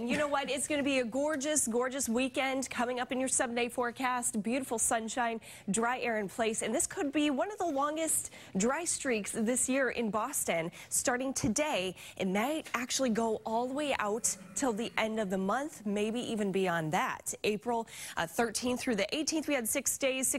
You know what? It's going to be a gorgeous, gorgeous weekend coming up in your 7-day forecast. Beautiful sunshine, dry air in place, and this could be one of the longest dry streaks this year in Boston. Starting today, it might actually go all the way out till the end of the month, maybe even beyond that. April 13th through the 18th, we had 6 days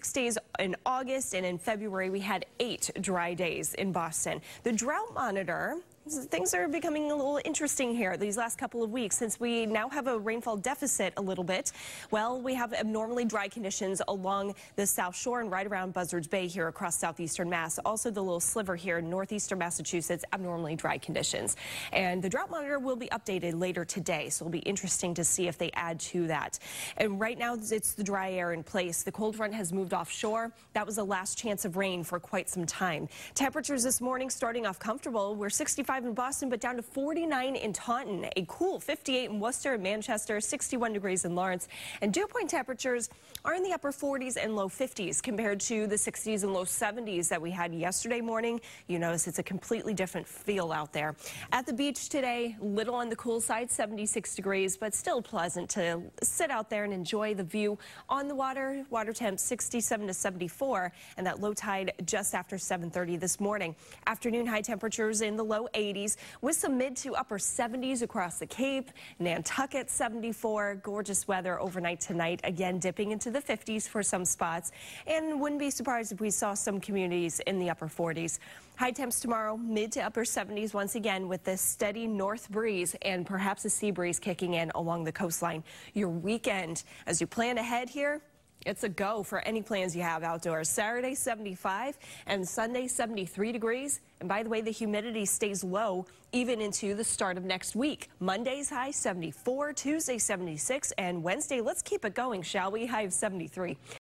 in August, and in February, we had 8 dry days in Boston. The drought monitor, things are becoming a little interesting here these last couple of weeks since we now have a rainfall deficit a little bit. Well, we have abnormally dry conditions along the South Shore and right around Buzzards Bay here across southeastern Mass. Also the little sliver here in northeastern Massachusetts, abnormally dry conditions. And the drought monitor will be updated later today, so it'll be interesting to see if they add to that. And right now it's the dry air in place. The cold front has moved offshore. That was the last chance of rain for quite some time. Temperatures this morning starting off comfortable. We're 65 in Boston, but down to 49 in Taunton, a cool 58 in Worcester and Manchester, 61 degrees in Lawrence, and dew point temperatures are in the upper 40s and low 50s compared to the 60s and low 70s that we had yesterday morning. You notice it's a completely different feel out there. At the beach today, little on the cool side, 76 degrees, but still pleasant to sit out there and enjoy the view on the water. Water temp 67 to 74, and that low tide just after 7:30 this morning. Afternoon high temperatures in the low 80s with some mid to upper 70s across the Cape. Nantucket 74, gorgeous weather overnight tonight, again dipping into the 50s for some spots, and wouldn't be surprised if we saw some communities in the upper 40s. High temps tomorrow, mid to upper 70s once again with this steady north breeze and perhaps a sea breeze kicking in along the coastline. Your weekend, as you plan ahead here, it's a go for any plans you have outdoors. Saturday, 75, and Sunday, 73 degrees. And by the way, the humidity stays low even into the start of next week. Monday's high, 74, Tuesday, 76, and Wednesday, let's keep it going, shall we? High of 73.